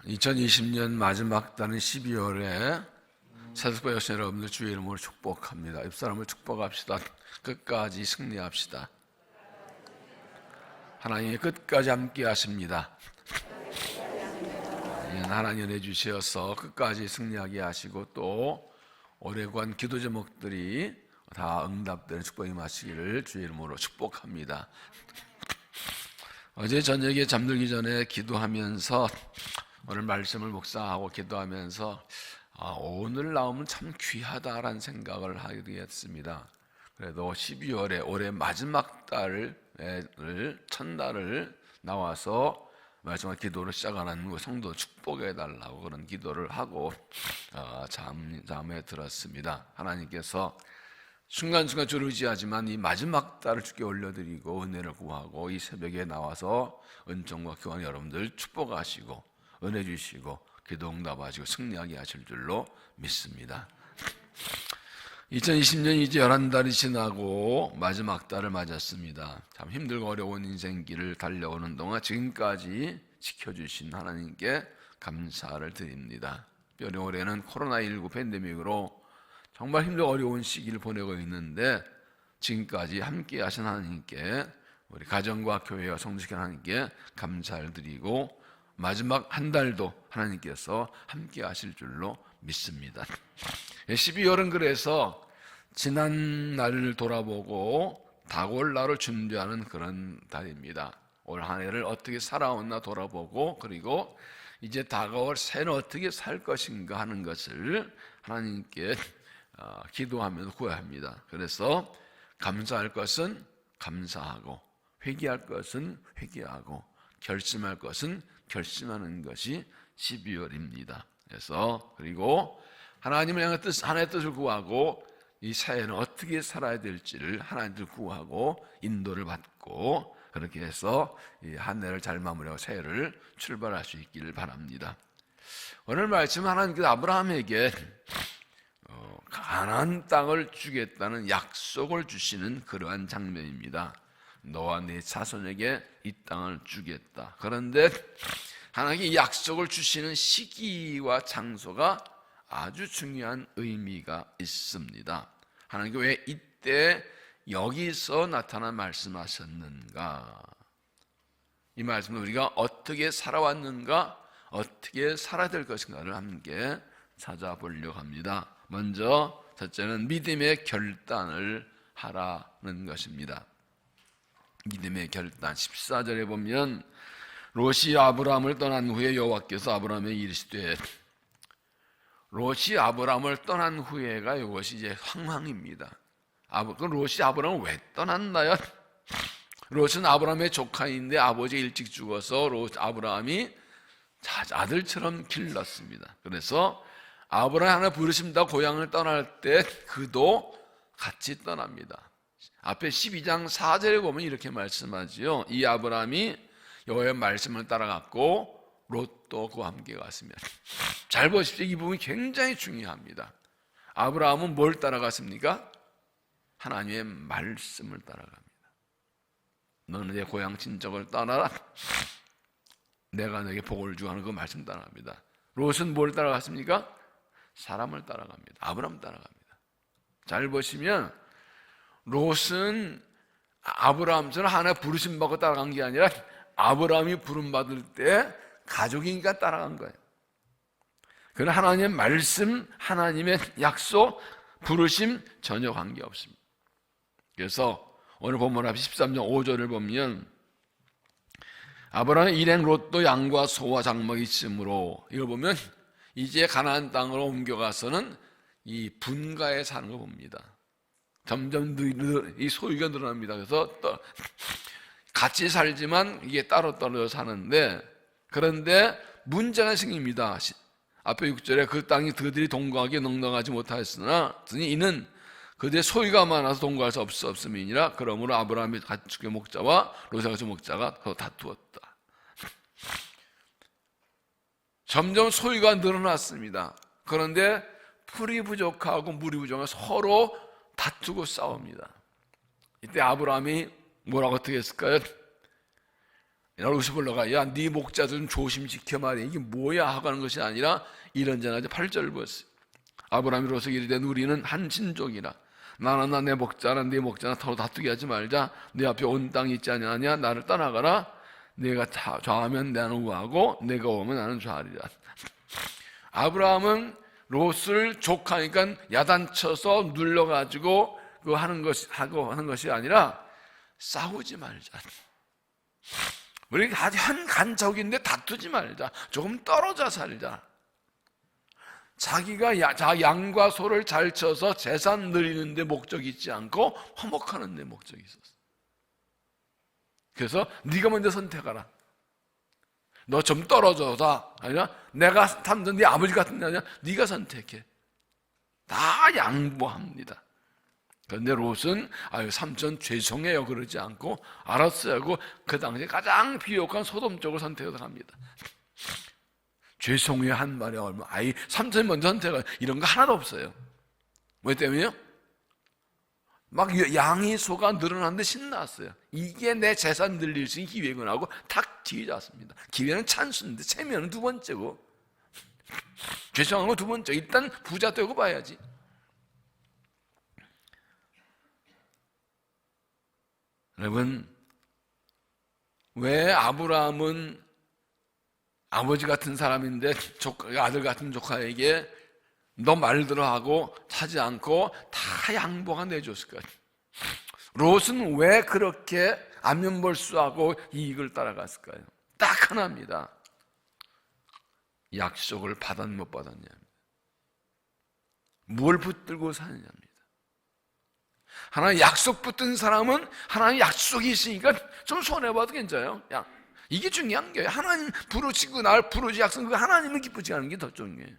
2020년 마지막 달인 12월에 새석배 여신 여러분들 주의 이름으로 축복합니다. 옆사람을 축복합시다. 끝까지 승리합시다. 하나님이 끝까지 함께 하십니다. 하나님 은혜 주셔서 끝까지 승리하게 하시고 또 오래관 기도 제목들이 다 응답되는 축복이 마시기를 주의 이름으로 축복합니다. 어제 저녁에 잠들기 전에 기도하면서 오늘 말씀을 묵상하고 기도하면서 오늘 나오면 참 귀하다라는 생각을 하게 되었습니다. 그래도 12월에 올해 마지막 달을 첫날을 나와서 마지막 기도를 시작하는 성도 축복해 달라고 그런 기도를 하고 잠에 들었습니다. 하나님께서 순간순간 주를 의지하지만 이 마지막 달을 주께 올려드리고 은혜를 구하고 이 새벽에 나와서 은총과 교환 여러분들 축복하시고 은혜 주시고 기도 응답하시고 승리하게 하실 줄로 믿습니다. 2020년 이제 11달이 지나고 마지막 달을 맞았습니다. 참 힘들고 어려운 인생길을 달려오는 동안 지금까지 지켜주신 하나님께 감사를 드립니다. 특별히 올해는 코로나19 팬데믹으로 정말 힘들고 어려운 시기를 보내고 있는데 지금까지 함께 하신 하나님께 우리 가정과 교회와 성도신 하나님께 감사를 드리고 마지막 한 달도 하나님께서 함께 하실 줄로 믿습니다. 12월은 그래서 지난 날을 돌아보고 다가올 날을 준비하는 그런 달입니다. 올 한 해를 어떻게 살아왔나 돌아보고 그리고 이제 다가올 새해는 어떻게 살 것인가 하는 것을 하나님께 기도하면서 구해합니다. 그래서 감사할 것은 감사하고 회개할 것은 회개하고 결심할 것은 결심하는 것이 12월입니다. 그래서 그리고 하나님을 향한 하나님의 뜻을 구하고 이 새해는 어떻게 살아야 될지를 하나님을 구하고 인도를 받고 그렇게 해서 이 한 해를 잘 마무리하고 새해를 출발할 수 있기를 바랍니다. 오늘 말씀은 하나님께서 아브라함에게 가나안 땅을 주겠다는 약속을 주시는 그러한 장면입니다. 너와 네 자손에게 이 땅을 주겠다. 그런데 하나님이 약속을 주시는 시기와 장소가 아주 중요한 의미가 있습니다. 하나님께 왜 이때 여기서 나타나 말씀하셨는가? 이 말씀은 우리가 어떻게 살아왔는가, 어떻게 살아야 될 것인가를 함께 찾아보려고 합니다. 먼저 첫째는 믿음의 결단을 하라는 것입니다. 믿음의 결단. 14절에 보면 롯이 아브라함을 떠난 후에 여호와께서 아브라함에게 이르시되, 롯이 아브라함을 떠난 후에가 이것이 이제 상황입니다. 롯이 아브라함을 왜 떠났나요? 롯은 아브라함의 조카인데 아버지가 일찍 죽어서 아브라함이 아들처럼 길렀습니다. 그래서 아브라함 하나 부르심다 고향을 떠날 때 그도 같이 떠납니다. 앞에 12장 4절에 보면 이렇게 말씀하지요. 이 아브라함이 여호와의 말씀을 따라갔고 롯도 그와 함께 갔습니다. 잘 보십시오. 이 부분이 굉장히 중요합니다. 아브라함은 뭘 따라갔습니까? 하나님의 말씀을 따라갑니다. 너는 내 고향 친척을 떠나라. 내가 너에게 복을 주고 하는 그 말씀 따라갑니다. 롯은 뭘 따라갔습니까? 사람을 따라갑니다. 아브라함 따라갑니다. 잘 보시면 롯은 아브라함처럼 하나 부르심 받고 따라간 게 아니라 아브라함이 부름받을 때 가족이니까 따라간 거예요. 그러나 하나님의 말씀, 하나님의 약속, 부르심 전혀 관계없습니다. 그래서 오늘 본문 앞 13장 5절을 보면 아브라함의 일행 롯도 양과 소와 장막이 있으므로 이걸 보면 이제 가나안 땅으로 옮겨가서는 이 분가에 사는 거 봅니다. 점점 이 소유가 늘어납니다. 그래서 같이 살지만 이게 따로 떨어져 사는데 그런데 문제가 생깁니다. 앞에 6절에 그 땅이 그들이 동거하기에 넉넉하지 못하였으나 이는 그들의 소유가 많아서 동거할 수 없음이니라. 그러므로 아브라함의 가축의 목자와 롯의 가축의 목자가 다투었다. 점점 소유가 늘어났습니다. 그런데 풀이 부족하고 물이 부족하고 서로 다투고 싸웁니다. 이때 아브라함이 뭐라고 어떻게 했을까요? 롯이 불러가 야 네 목자들 좀 조심 지켜 말이야. 이게 뭐야 하고 하는 것이 아니라 이런저런 8절을 보았어요. 아브라함이 롯에게 이르되 우리는 한 친족이라 나나 내 목자나 네 목자나 서로 다투게 하지 말자. 네 앞에 온 땅이 있지 아니하냐. 나를 떠나가라. 내가 좌하면 나는 우하고 내가 오면 나는 좌하리라. 아브라함은 롯을 족하니까 야단쳐서 눌러가지고 그 하는 것이 아니라 싸우지 말자. 우리 한 간척인데 다투지 말자. 조금 떨어져 살자. 자기가 양과 소를 잘 쳐서 재산 늘리는 데 목적이 있지 않고 화목하는 데 목적이 있었어. 그래서 네가 먼저 선택하라. 너 좀 떨어져다 아니라 내가 삼던 네 아버지 같은 데 아니라 네가 선택해. 다 양보합니다. 그런데 롯은 아유 삼촌 죄송해요 그러지 않고 알았어요 하고 그 당시에 가장 비옥한 소돔 쪽을 선택을 합니다. 죄송해요 한 말에 얼마 아이 삼촌이 먼저 선택을 이런 거 하나도 없어요. 왜 때문에요? 막 양이 소가 늘어났는데 신났어요. 이게 내 재산 늘릴 수 있는 기회군 하고 탁 뒤잡습니다. 기회는 찬스인데 체면은 두 번째고 죄송한 건 두 번째. 일단 부자 되고 봐야지. 여러분 왜 아브라함은 아버지 같은 사람인데 아들 같은 조카에게 너 말대로 하고 하지 않고 다 양보가 내줬을까요? 롯은 왜 그렇게 안면벌수하고 이익을 따라갔을까요? 딱 하나입니다. 약속을 받았냐 못 받았냐, 뭘 붙들고 사느냐입니다. 하나님 약속 붙든 사람은 하나님 약속이 있으니까 좀 손해봐도 괜찮아요. 이게 중요한 거예요. 하나님 부르시고 날 부르시 약속, 그 하나님을 기쁘지 않은 게 더 중요해요.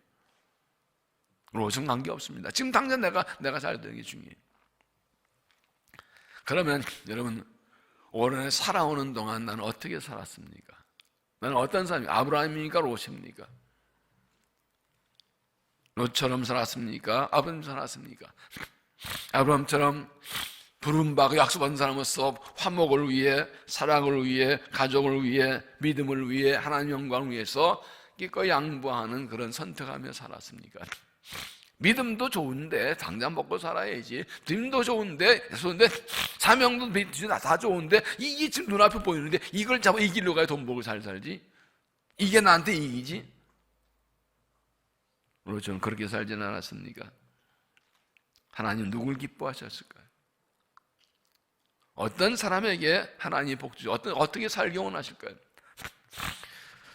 롯은 관계없습니다. 지금 당장 내가 잘 되는 게 중요해요. 그러면 여러분 올해 살아오는 동안 나는 어떻게 살았습니까? 나는 어떤 사람입니까? 아브라함입니까? 롯입니까? 롯처럼 살았습니까? 아브라함처럼 살았습니까? 아브라함처럼 부름받고 약속받은 사람으로서 화목을 위해, 사랑을 위해, 가족을 위해, 믿음을 위해, 하나님 영광을 위해서 기꺼이 양보하는 그런 선택하며 살았습니까? 믿음도 좋은데 당장 먹고 살아야지. 믿음도 좋은데 사명도 다 좋은데 이게 지금 눈앞에 보이는데 이걸 잡아 이기려고 가야 돈 벌고 잘 살지. 이게 나한테 이익이지. 물론 저는 그렇게 살지는 않았습니까? 하나님 누굴 기뻐하셨을까요? 어떤 사람에게 하나님이 복주 어떻게 살기 원하실까요?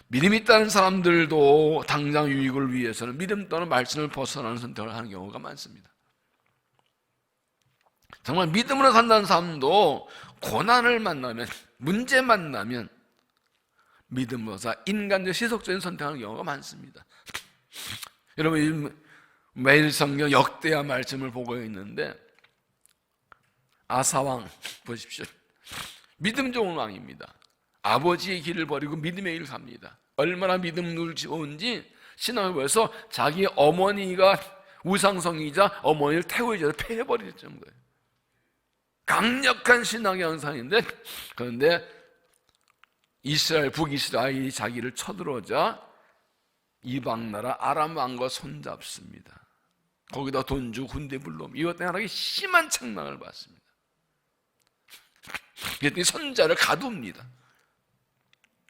믿음 있다는 사람들도 당장 유익을 위해서는 믿음 또는 말씀을 벗어나는 선택을 하는 경우가 많습니다. 정말 믿음으로 산다는 사람도 고난을 만나면, 문제 만나면 믿음으로서 인간적 시속적인 선택하는 경우가 많습니다. 여러분 매일 성경 역대하 말씀을 보고 있는데 아사왕 보십시오. 믿음 좋은 왕입니다. 아버지의 길을 버리고 믿음의 길을 갑니다. 얼마나 믿음을 좋은지 신앙을 보여서 자기 어머니가 우상성이자 어머니를 태우자 패해버리는 거예요. 강력한 신앙의 현상인데, 그런데 북이스라엘이 자기를 쳐들어오자 이방 나라 아람 왕과 손잡습니다. 거기다 돈 주고 군대 불러오면 이것 때문에 하나님께 심한 책망을 받습니다. 그랬더니 손자를 가둡니다.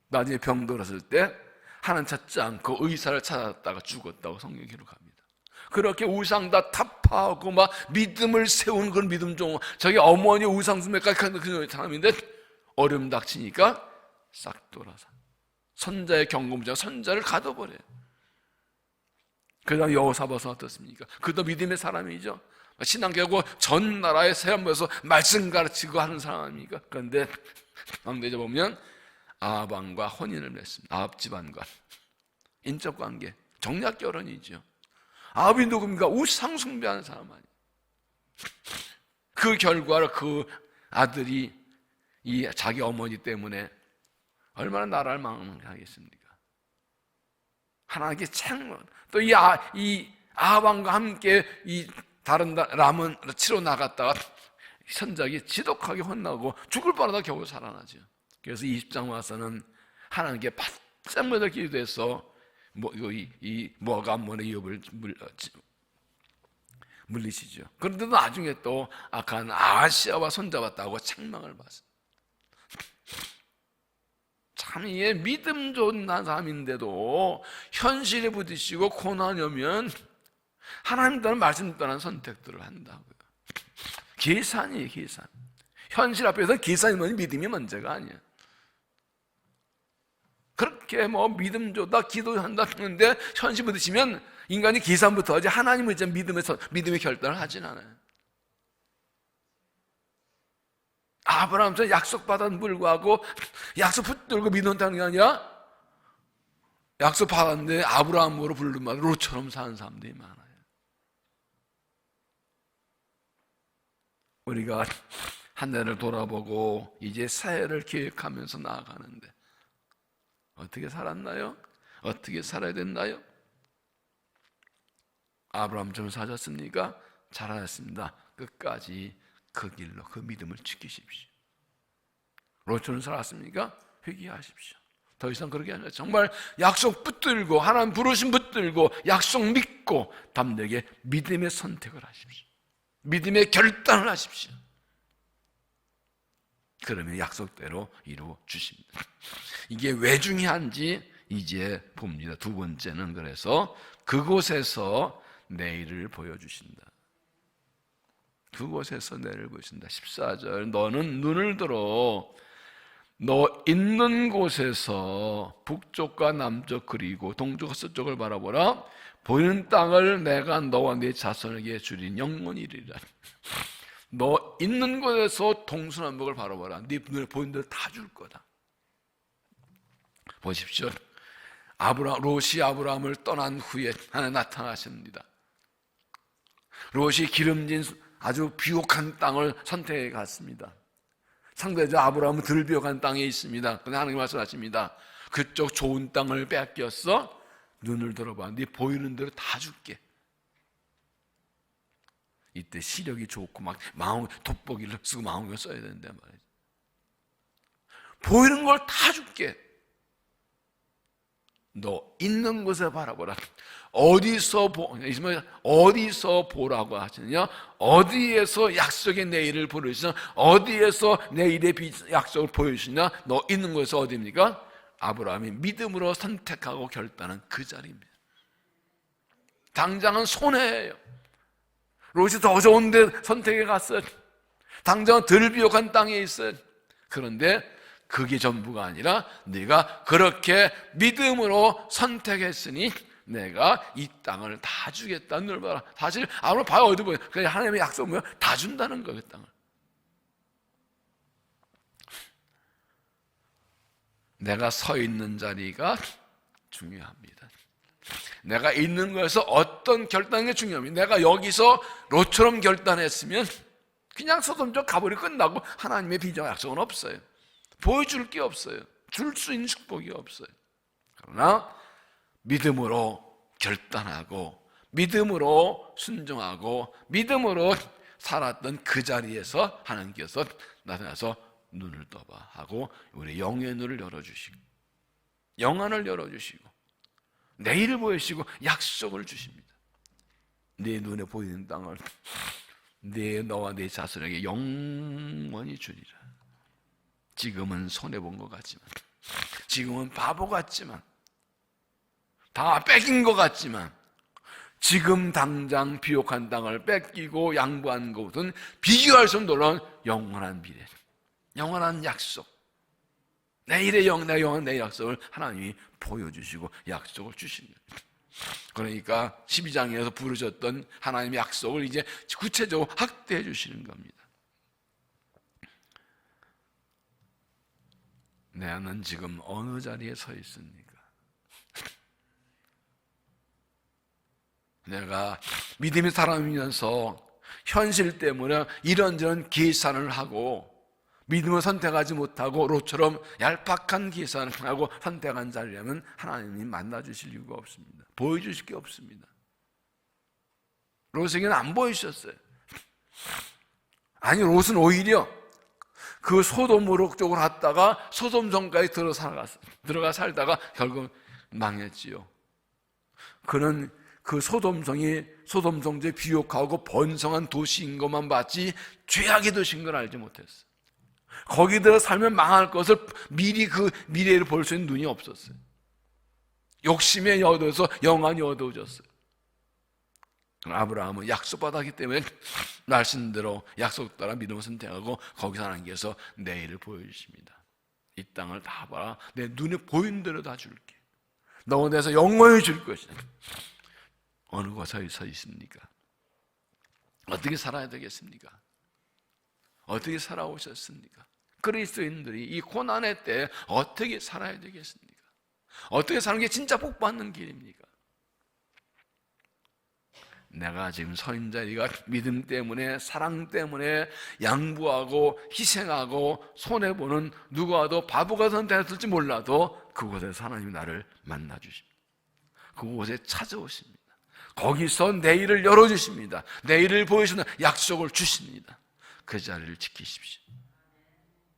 나중에 병들었을 때 하나님 찾지 않고 의사를 찾았다가 죽었다고 성경에 기록합니다. 그렇게 우상 다 타파하고 막 믿음을 세운 그런 믿음 종 자기 어머니 우상 숭배까지 하는 그 사람인데 어려움 닥치니까 싹 돌아서 손자의 경고무자 손자를 가둬버려요. 그 다음 여호사밧은 어떻습니까? 그도 믿음의 사람이죠. 신앙교하고 전 나라에 세람 모여서 말씀 가르치고 하는 사람 아닙니까? 그런데 왕대자 보면 아합왕과 혼인을 맺습니다. 아합 집안과 인적 관계, 정략 결혼이죠. 아합이 누굽니까? 우상 숭배하는 사람 아니에요. 그 결과로 그 아들이 이 자기 어머니 때문에 얼마나 나라를 망하겠습니까? 하나님께 책망. 또 이 아합왕과 함께 이 다른 람은 치러 나갔다가 선작이 지독하게 혼나고 죽을 뻔하다 겨우 살아나죠. 그래서 20장 와서는 하나님께 바짝 매달 기도해서 모아가 암몬의 위협을 물리시죠. 그런데도 나중에 또 악한 아하시아와 손잡았다고 책망을 받습니다. 참 이게 믿음 좋은 사람인데도 현실에 부딪히고 고난이 오면 하나님 따른 말씀 따른 선택들을 한다고요. 계산이에요, 계산. 현실 앞에서 계산이 뭐니 믿음이 문제가 아니야. 그렇게 믿음 좋다 기도한다 하는데 현실 부딪히면 인간이 계산부터 하지 하나님을 이제 믿음의 결단을 하진 않아요. 아브라함처럼 약속받은 불구하고 약속 붙들고 믿는다는 게 아니라 약속 받았는데 아브라함으로 부르면 롯처럼 사는 사람들이 많아요. 우리가 한 해를 돌아보고 이제 새해를 계획하면서 나아가는데 어떻게 살았나요? 어떻게 살아야 됐나요? 아브라함처럼 사셨습니까? 잘하셨습니다. 끝까지 그 길로 그 믿음을 지키십시오. 롯처럼 살았습니까? 회개하십시오. 더 이상 그렇게 아니라 정말 약속 붙들고 하나님 부르심 붙들고 약속 믿고 담대하게 믿음의 선택을 하십시오. 믿음의 결단을 하십시오. 그러면 약속대로 이루어 주십니다. 이게 왜 중요한지 이제 봅니다. 두 번째는 그래서 그곳에서 내일을 보여주신다. 그곳에서 내일을 보여주신다. 14절 너는 눈을 들어 너 있는 곳에서 북쪽과 남쪽 그리고 동쪽과 서쪽을 바라보라. 보이는 땅을 내가 너와 네 자손에게 주린 영원히 이르리라. 너 있는 곳에서 동서남북을 바라보라. 네 눈에 보이는 대로 다 줄 거다. 보십시오. 롯이 아브라함을 떠난 후에 하나 나타나십니다. 롯이 기름진 아주 비옥한 땅을 선택해 갔습니다. 상대적 아브라함은 덜 비옥한 땅에 있습니다. 그런데 하나님 말씀하십니다. 그쪽 좋은 땅을 뺏겼어. 눈을 들어봐. 네 보이는 대로 다 줄게. 이때 시력이 좋고 막 돋보기를 쓰고 망원경을 써야 되는데 말이죠. 보이는 걸 다 줄게. 너 있는 곳에 바라보라. 어디서 보라고 하시느냐? 어디에서 약속의 내일을 보여주시냐? 어디에서 내일의 약속을 보여주시냐? 너 있는 곳에서 어디입니까? 아브라함이 믿음으로 선택하고 결단한 그 자리입니다. 당장은 손해예요. 롯이 더 좋은 데 선택해 갔어요. 당장은 덜 비옥한 땅에 있어요. 그런데 그게 전부가 아니라 네가 그렇게 믿음으로 선택했으니 내가 이 땅을 다 주겠다는 걸 봐라. 사실 아무나 봐요. 어디 보여. 그냥 하나님의 약속 뭐야? 다 준다는 거예요. 그 땅을. 내가 서 있는 자리가 중요합니다. 내가 있는 곳에서 어떤 결단이 중요합니다. 내가 여기서 롯처럼 결단했으면 그냥 서dom적 가버리고 끝나고 하나님의 비전 약속은 없어요. 보여줄 게 없어요. 줄 수 있는 축복이 없어요. 그러나 믿음으로 결단하고 믿음으로 순종하고 믿음으로 살았던 그 자리에서 하나님께서 나타나서 눈을 떠봐 하고 우리 영의 눈을 열어주시고 영안을 열어주시고 내일을 보여주시고 약속을 주십니다. 네 눈에 보이는 땅을 너와 네 자손에게 영원히 주리라. 지금은 손해본 것 같지만 지금은 바보 같지만 다 뺏긴 것 같지만 지금 당장 비옥한 땅을 뺏기고 양보한 것은 비교할 수 없는 놀라운 영원한 미래, 영원한 약속, 내일의 영원한 내 약속을 하나님이 보여주시고 약속을 주십니다. 그러니까 12장에서 부르셨던 하나님의 약속을 이제 구체적으로 확대해 주시는 겁니다. 나는 지금 어느 자리에 서 있습니까? 내가 믿음의 사람이면서 현실 때문에 이런저런 계산을 하고 믿음을 선택하지 못하고 롯처럼 얄팍한 계산을 하고 선택한 자리라면 하나님이 만나주실 이유가 없습니다. 보여주실 게 없습니다. 롯에게는 안 보이셨어요. 아니 롯은 오히려 그 소돔으로 쪽으로 갔다가 소돔 성까지 들어가 살다가 결국 망했지요. 그는 그 소돔성이 소돔 성지에 비옥하고 번성한 도시인 것만 봤지 죄악의 도시인 걸 알지 못했어요. 거기 들어 살면 망할 것을 미리 그 미래를 볼 수 있는 눈이 없었어요. 욕심에 얻어서 영안이 어두워졌어요. 아브라함은 약속받았기 때문에 말씀대로 약속 따라 믿음을 선택하고 거기서 하나님께서 내일을 보여주십니다. 이 땅을 다 봐라. 내 눈에 보이는 대로 다 줄게. 너 내서 영원히 줄 것이다. 어느 곳에 서 있습니까? 어떻게 살아야 되겠습니까? 어떻게 살아오셨습니까? 그리스도인들이 이 고난의 때 어떻게 살아야 되겠습니까? 어떻게 사는 게 진짜 복 받는 길입니까? 내가 지금 서 있는 자리가 믿음 때문에 사랑 때문에 양보하고 희생하고 손해보는 누구와도 바보가 선택했을지 몰라도 그곳에서 하나님이 나를 만나주십니다. 그곳에 찾아오십니다. 거기서 내일을 열어주십니다. 내일을 보여주는 약속을 주십니다. 그 자리를 지키십시오.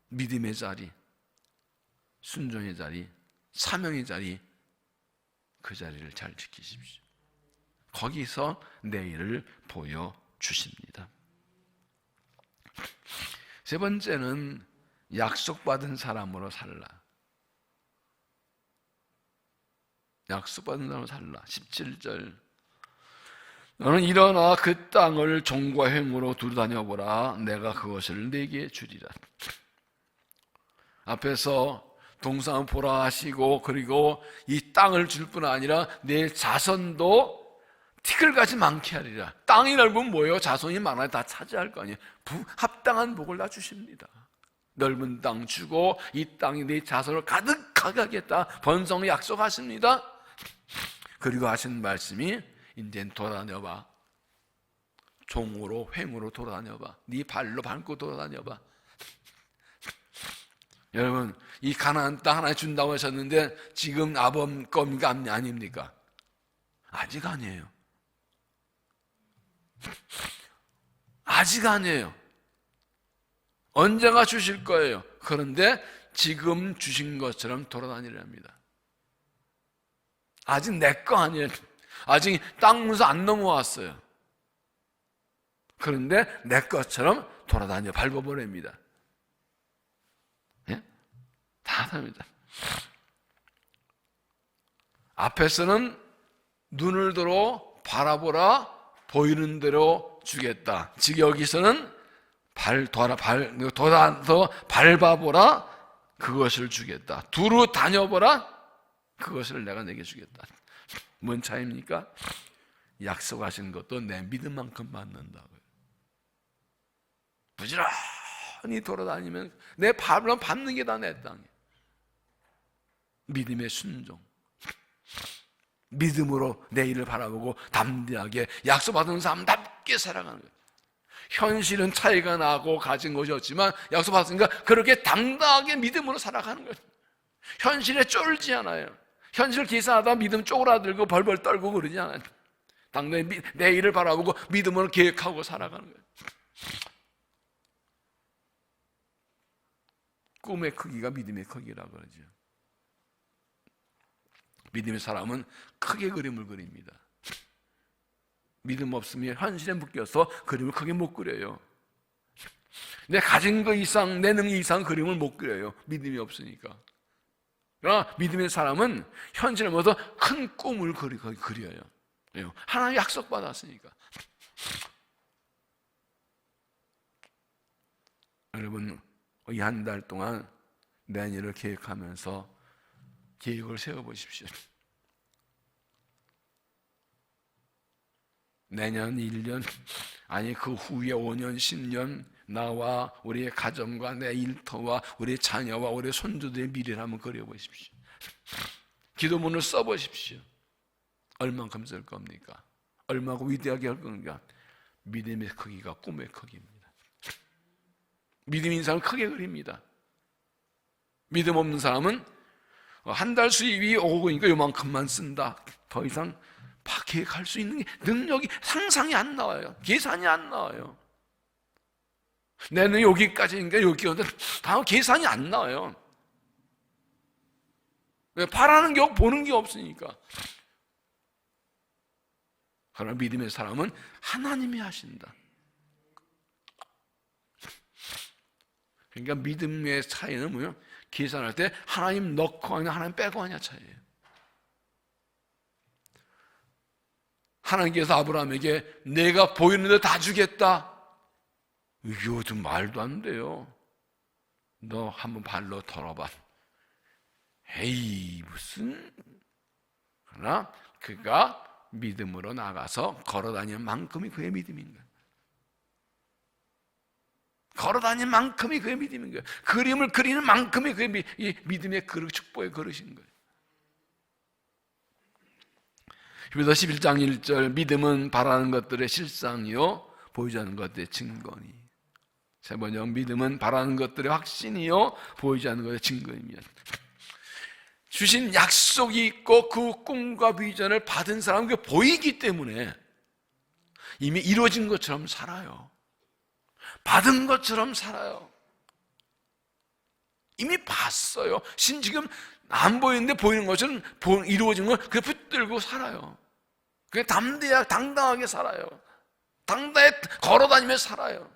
믿음의 자리, 순종의 자리, 사명의 자리, 그 자리를 잘 지키십시오. 거기서 내일을 보여주십니다. 세 번째는 약속받은 사람으로 살라. 약속받은 사람으로 살라. 17절 너는 일어나 그 땅을 종과 행으로 두루다녀보라. 내가 그것을 네게 주리라. 앞에서 동산 보라 하시고 그리고 이 땅을 줄 뿐 아니라 내 자손도 티끌같이 많게 하리라. 땅이 넓으면 뭐예요? 자손이 많아야 다 차지할 거 아니에요. 합당한 복을 다 주십니다. 넓은 땅 주고 이 땅이 내 자손을 가득하게 하겠다 번성 약속하십니다. 그리고 하신 말씀이 이제 돌아다녀봐. 종으로 횡으로 돌아다녀봐. 네 발로 밟고 돌아다녀봐. 여러분 이 가나안 땅 하나 준다고 하셨는데 지금 아범 겁니까 아닙니까? 아직 아니에요. 아직 아니에요. 언젠가 주실 거예요. 그런데 지금 주신 것처럼 돌아다니랍니다. 아직 내 거 아니에요. 아직 땅 문서 안 넘어왔어요. 그런데 내 것처럼 돌아다녀 밟아버립니다. 예? 다 합니다. 앞에서는 눈을 들어 바라보라 보이는 대로 주겠다. 즉 여기서는 돌아서 밟아보라 그것을 주겠다. 두루 다녀보라 그것을 내가 내게 주겠다. 뭔 차이입니까? 약속하신 것도 내 믿음만큼 받는다고요. 부지런히 돌아다니면 내 밥을 밟는 게 다 내 땅이에요. 믿음의 순종, 믿음으로 내일을 바라보고 담대하게 약속받은 사람답게 살아가는 거예요. 현실은 차이가 나고 가진 것이 없지만 약속받았으니까 그렇게 당당하게 믿음으로 살아가는 거예요. 현실에 쫄지 않아요. 현실 기사하다 믿음 쪼그라들고 벌벌 떨고 그러지 않아요. 당당히 내일을 바라보고 믿음으로 계획하고 살아가는 거예요. 꿈의 크기가 믿음의 크기라고 그러죠. 믿음의 사람은 크게 그림을 그립니다. 믿음 없으면 현실에 묶여서 그림을 크게 못 그려요. 내 가진 거 이상, 내 능력 이상 그림을 못 그려요. 믿음이 없으니까. 그러나 믿음의 사람은 현실에 모여서 큰 꿈을 그려요. 하나님 약속받았으니까. 여러분 이 한 달 동안 내년을 계획하면서 계획을 세워보십시오. 내년 1년 아니 그 후에 5년 10년 나와 우리의 가정과 내 일터와 우리의 자녀와 우리의 손주들의 미래를 한번 그려보십시오. 기도문을 써보십시오. 얼만큼 쓸 겁니까? 얼마나 위대하게 할 겁니까? 믿음의 크기가 꿈의 크기입니다. 믿음 있는 사람은 크게 그립니다. 믿음 없는 사람은 한 달 수입이 오고 있으니까 요만큼만 쓴다. 더 이상 계획할 수 있는 능력이 상상이 안 나와요. 계산이 안 나와요. 내는 여기까지니까 여기거든. 다음 계산이 안 나와요. 왜? 바라는 게 없고 보는 게 없으니까. 그러나 믿음의 사람은 하나님이 하신다. 그러니까 믿음의 차이는 뭐예요? 계산할 때 하나님 넣고 하냐 하나님 빼고 하냐 차이예요. 하나님께서 아브라함에게 내가 보이는 데 다 주겠다. 이거 좀 말도 안 돼요. 너 한번 발로 털어봐. 에이 무슨. 그러나 그가 믿음으로 나가서 걸어다니는 만큼이 그의 믿음인 거예요. 걸어다니는 만큼이 그의 믿음인 거예요. 그림을 그리는 만큼이 그의 믿음의 그릇, 축복의 그릇인 거예요. 히브리서 11장 1절 믿음은 바라는 것들의 실상이요 보이지 않는 것들의 증거니. 세 번역 믿음은 바라는 것들의 확신이요 보이지 않는 것의 증거입니다. 주신 약속이 있고 그 꿈과 비전을 받은 사람은 그게 보이기 때문에 이미 이루어진 것처럼 살아요. 받은 것처럼 살아요. 이미 봤어요. 지금 안 보이는데 보이는 것처럼 이루어진 걸 그게 붙들고 살아요. 그게 당당하게 살아요. 당당히 걸어다니며 살아요.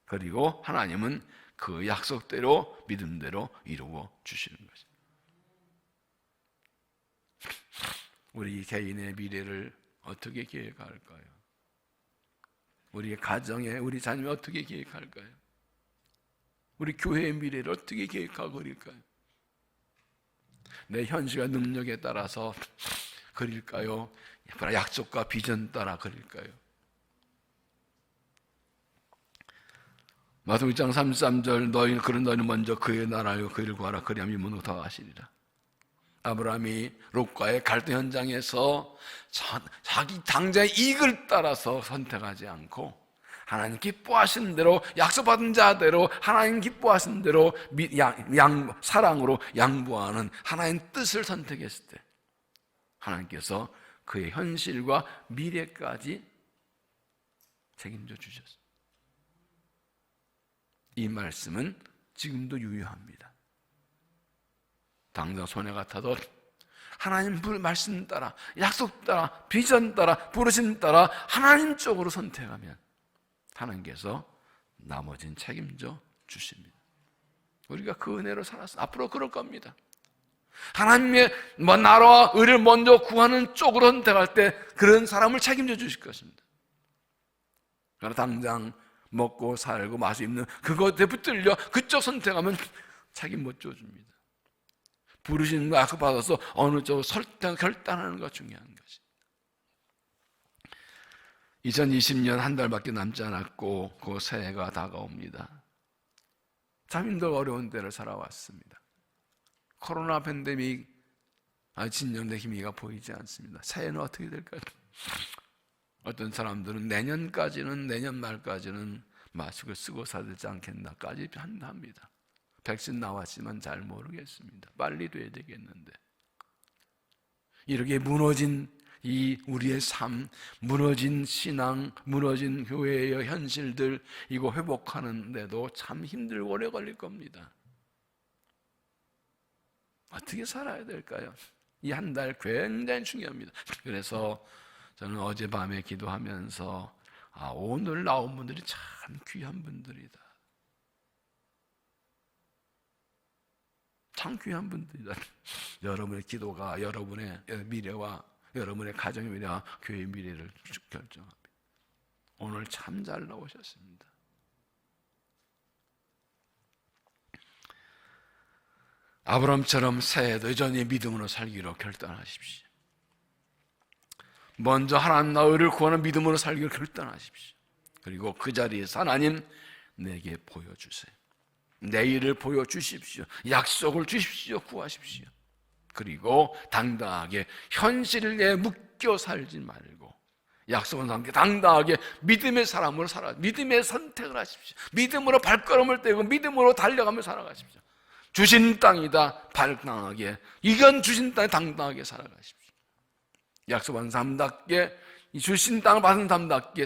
그리고 하나님은 그 약속대로 믿음대로 이루어 주시는 거죠. 우리 개인의 미래를 어떻게 계획할까요? 우리 가정에 우리 자녀이 어떻게 계획할까요? 우리 교회의 미래를 어떻게 계획하고 그릴까요? 내 현실과 능력에 따라서 그릴까요? 약속과 비전 따라 그릴까요? 마태복음 6장 33절 너희는 먼저 그의 나라요 그를 구하라 그리하면 이문으로 더하시리라. 아브라함이 롯과의 갈등 현장에서 자기 당자의 이익을 따라서 선택하지 않고 하나님 기뻐하시는 대로 약속받은 자대로 하나님 기뻐하시는 대로 사랑으로 양보하는 하나님 뜻을 선택했을 때 하나님께서 그의 현실과 미래까지 책임져 주셨습니다. 이 말씀은 지금도 유효합니다. 당장 손해 같아도 하나님 말씀 따라 약속 따라 비전 따라 부르심 따라 하나님 쪽으로 선택하면 하나님께서 나머지는 책임져 주십니다. 우리가 그 은혜로 살았어. 앞으로 그럴 겁니다. 하나님의 나라와 의를 먼저 구하는 쪽으로 선택할 때 그런 사람을 책임져 주실 것입니다. 그러나 당장 먹고 살고 마시고 입는 그것에 붙들려 그쪽 선택하면 책임 못 져줍니다. 부르시는 거 약속받아서 어느 쪽으로 결단하는 것가 중요한 것입니다. 2020년 한 달밖에 남지 않았고 그 새해가 다가옵니다. 참 힘들고 어려운 때를 살아왔습니다. 코로나 팬데믹 진정된 희미가 보이지 않습니다. 새해는 어떻게 될까요? 어떤 사람들은 내년 말까지는 마스크를 쓰고 살아야 되지 않겠나까지 합니다. 백신 나왔지만 잘 모르겠습니다. 빨리 돼야 되겠는데 이렇게 무너진 우리의 삶, 무너진 신앙, 무너진 교회의 현실들 이거 회복하는데도 참 힘들고 오래 걸릴 겁니다. 어떻게 살아야 될까요? 이 한 달 굉장히 중요합니다. 그래서 저는 어젯밤에 기도하면서 오늘 나온 분들이 참 귀한 분들이다. 참 귀한 분들이다. 여러분의 기도가 여러분의 미래와 여러분의 가정의 미래와 교회의 미래를 결정합니다. 오늘 참 잘 나오셨습니다. 아브라함처럼 새해도 여전히 믿음으로 살기로 결단하십시오. 먼저 하나님 나라를 구하는 믿음으로 살기로 결단하십시오. 그리고 그 자리에서 하나님 내게 보여주세요. 내일을 보여주십시오. 약속을 주십시오. 구하십시오. 그리고 당당하게 현실에 묶여 살지 말고 약속은 함께 당당하게 믿음의 사람으로 살아 믿음의 선택을 하십시오. 믿음으로 발걸음을 떼고 믿음으로 달려가며 살아가십시오. 주신 땅이다 당당하게 이건 주신 땅에 당당하게 살아가십시오. 약속한 삶답게 주신 땅을 받은 삶답게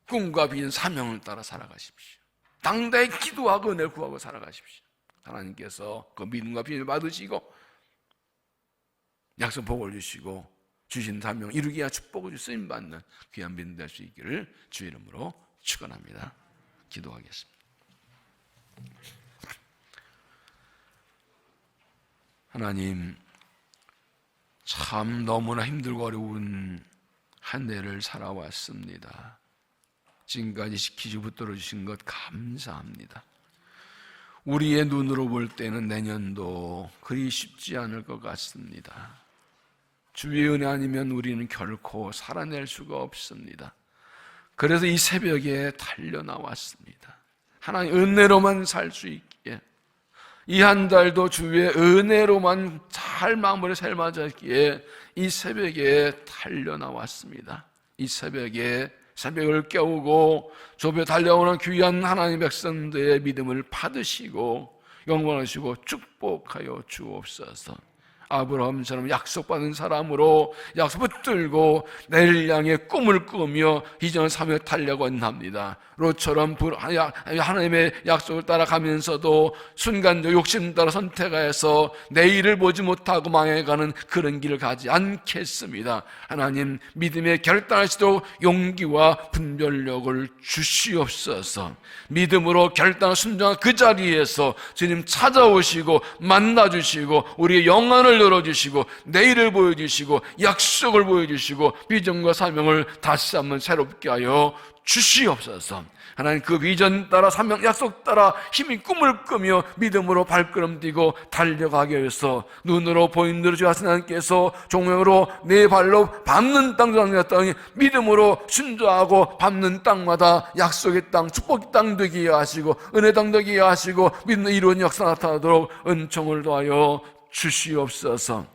꿈과 비전, 사명을 따라 살아가십시오. 당당히 기도하고 은혜를 구하고 살아가십시오. 하나님께서 그 믿음과 비전을 받으시고 약속 복을 주시고 주신 사명 이루기 위한 축복을 주 쓰임받는 귀한 믿음 될 수 있기를 주의 이름으로 축원합니다. 기도하겠습니다. 하나님, 참 너무나 힘들고 어려운 한 해를 살아왔습니다. 지금까지 지키지 붙들어 주신 것 감사합니다. 우리의 눈으로 볼 때는 내년도 그리 쉽지 않을 것 같습니다. 주의 은혜 아니면 우리는 결코 살아낼 수가 없습니다. 그래서 이 새벽에 달려나왔습니다. 하나님 은혜로만 살 수 있기에, 이 한 달도 주의 은혜로만 잘 마무리 삶아졌기에 이 새벽에 달려나왔습니다. 이 새벽을 깨우고 좁에 달려오는 귀한 하나님의 백성들의 믿음을 받으시고 영광하시고 축복하여 주옵소서. 아브라함처럼 약속받은 사람으로 약속 붙들고 내일 향해 꿈을 꾸며 비전을 삼며 달려간답니다. 롯처럼 하나님의 약속을 따라가면서도 순간적 욕심 따라 선택해서 내일을 보지 못하고 망해가는 그런 길을 가지 않겠습니다. 하나님, 믿음에 결단하시도록 용기와 분별력을 주시옵소서. 믿음으로 결단한 순종한 그 자리에서 주님 찾아오시고 만나주시고 우리의 영안을 열어주시고 내일을 보여주시고 약속을 보여주시고 비전과 사명을 다시 한번 새롭게 하여 주시옵소서. 하나님, 그 비전 따라 사명 약속 따라 힘이 꿈을 꾸며 믿음으로 발걸음 뛰고 달려가게 해서 눈으로 보이는 대로 주 하나님께서 종명으로 내 발로 밟는 땅이 믿음으로 순종하고 밟는 땅마다 약속의 땅, 축복의 땅 되게 하시고 은혜 땅 되게 하시고 믿음의 이루어진 역사 나타나도록 은총을 더하여 주시옵소서.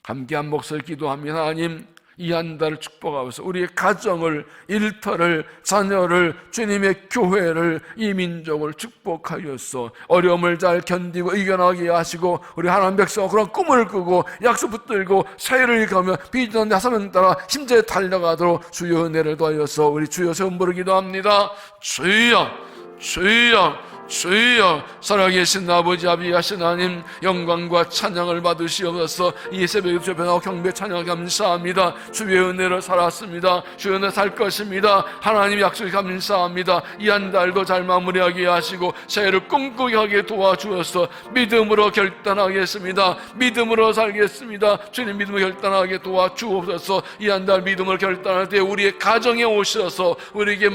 함께한 목소리 기도합니다. 하나님, 이 한 달을 축복하셔서 우리의 가정을, 일터를, 자녀를, 주님의 교회를, 이 민족을 축복하여서 어려움을 잘 견디고 이겨나가게 하시고 우리 하나님 백성 그런 꿈을 꾸고 약속 붙들고 사회를 일가며 비전 사명 따라 힘차게 달려가도록 주여 은혜를 더하여서 우리 주여 세움 부르기도 합니다. 주여, 주여, 주여. 살아계신 아버지 아비하신 하나님, 영광과 찬양을 받으시옵소서. 이 새벽에 주의 변화와 경배 찬양 감사합니다. 주의 은혜로 살았습니다. 주의 은혜 살 것입니다. 하나님 약속 감사합니다. 이 한 달도 잘 마무리하게 하시고 새해를 꿈꾸게 하게 도와주어서 믿음으로 결단하겠습니다. 믿음으로 살겠습니다. 주님 믿음으로 결단하게 도와주옵소서. 이 한 달 믿음으로 결단할 때 우리의 가정에 오셔서 우리에게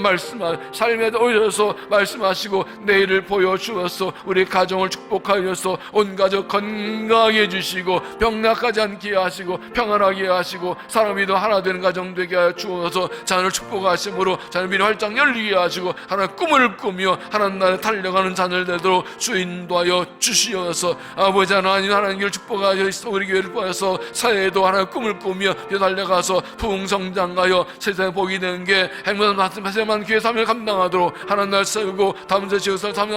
삶에 오셔서 말씀하시고 내일을 보여주어서 우리 가정을 축복하여서 온 가족 건강하게 해주시고 병나가지 않게 하시고 평안하게 하시고 사람이도 하나 되는 가정 되게 하여 주어서 자녀를 축복하심으로 자녀 미래 활짝 열리게 하시고 하나님 꿈을 꾸며 하나님 나라에 달려가는 자녀를 되도록 주 인도하여 주시어서 아버지 하나님, 하나님을 축복하여 우리 교회를 보여서 사회에도 하나님 꿈을 꾸며 달려가서 부흥성장하여 세상에 복이 되는 게 행복한 말씀하세만 교회 사명을 감당하도록 하나님 날 세우고 다음 주 지어서 감당하도록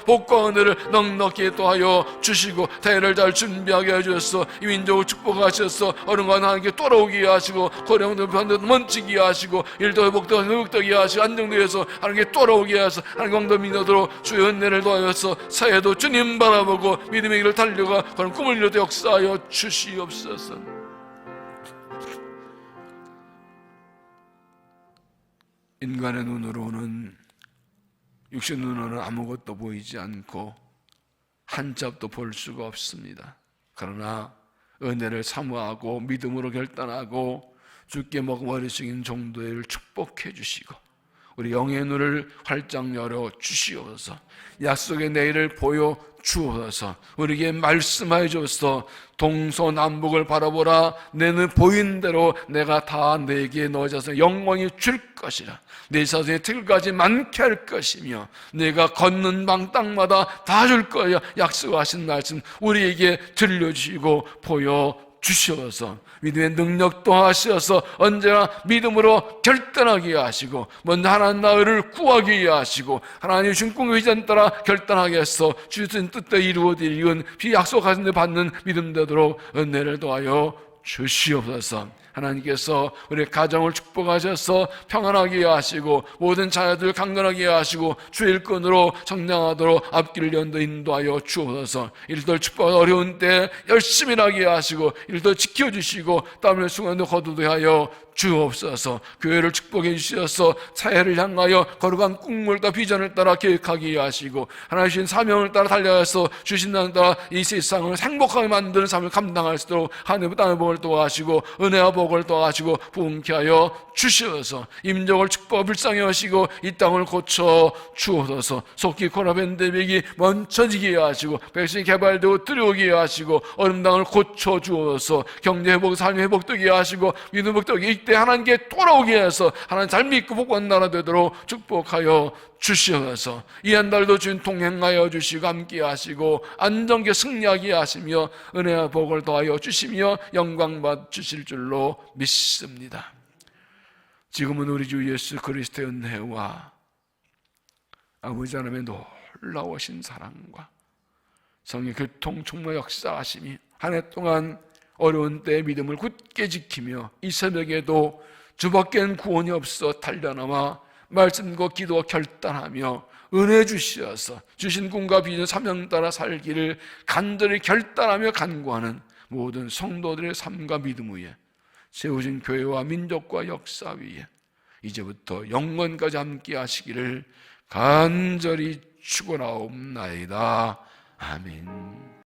복과 은혜를 넉넉히 또하여 주시고 대회를 잘 준비하게 해주셔서 이 민족을 축복하셔서 어른과 하나님께 돌아오게 하시고 고령들 반대로 멈추게 하시고 일도 회복도 회복되게 하시고 안정되어서 하나님께 돌아오게 하셔서 하나님 왕도 믿어도록 주의 은혜를 도하여서 사회도 주님 바라보고 믿음의 길을 달려가 그런 꿈을 이루어 역사하여 주시옵소서. 인간의 눈으로는, 육신 눈으로는 아무것도 보이지 않고 한 겹도 볼 수가 없습니다. 그러나 은혜를 사모하고 믿음으로 결단하고 주께 먹어버리시는 정도를 축복해 주시고 우리 영의 눈을 활짝 열어 주시옵소서. 약속의 내일을 보여 주어서 우리에게 말씀하여 주어서 동서남북을 바라보라. 내는 보이는 대로 내가 다 내게 넣어져서 영광이 줄 것이라. 내 자손의 틀까지 많게 할 것이며 내가 걷는 방 땅마다 다 줄 거야. 약속하신 말씀 우리에게 들려주시고 보여주셔서 믿음의 능력도 하셔서 언제나 믿음으로 결단하게 하시고 먼저 하나님 나라를 구하게 하시고 하나님 주신 꿈의 비전 따라 결단하게 해서 주신 뜻대로 이루어지는 비약속하신 데 받는 믿음 되도록 은혜를 도하여 주시옵소서. 하나님께서 우리 가정을 축복하셔서 평안하게 하시고 모든 자녀들 강건하게 하시고 주의 일꾼으로 성장하도록 앞길을 인도하여 주옵소서. 일들 축복하는 어려운 때 열심히 하게 하시고 일들 지켜주시고 땀을 순간도 거두게 하여 주옵소서. 교회를 축복해 주셔서 사회를 향하여 거룩한 꿈물과 비전을 따라 계획하게 하시고 하나님 주신 사명을 따라 달려가서 주신 날 따라 이 세상을 행복하게 만드는 삶을 감당할 수 있도록 하늘의 땅의 복을 도와주시고 은혜와 복을 도와주시고 부흥케 하여 주시어서 임종을 축복 불쌍히 하시고 이 땅을 고쳐 주옵소서. 속히 코로나 팬데믹이 멈춰지게 하시고 백신이 개발되고 들어오게 하시고 어려운 땅을 고쳐 주옵소서. 경제 회복, 삶 회복되게 하시고 믿음 회복되게 이때 하나님께 돌아오게 해서 하나님 잘 믿고 복받는 나라 되도록 축복하여 주시어서 이 한 달도 주님 동행하여 주시고 함께 하시고 안정케 승리하게 하시며 은혜와 복을 더하여 주시며 영광 받으실 줄로 믿습니다. 지금은 우리 주 예수 그리스도의 은혜와 아버지 하나님의 놀라우신 사랑과 성의 교통 충만 역사하심이 한 해 동안 어려운 때의 믿음을 굳게 지키며 이 새벽에도 주밖엔 구원이 없어 달려나와 말씀과 기도와 결단하며 은혜 주시어서 주신 꿈과 비전 사명 따라 살기를 간절히 결단하며 간구하는 모든 성도들의 삶과 믿음 위에 세우신 교회와 민족과 역사 위에 이제부터 영원까지 함께 하시기를 간절히 축원하옵나이다. 아멘.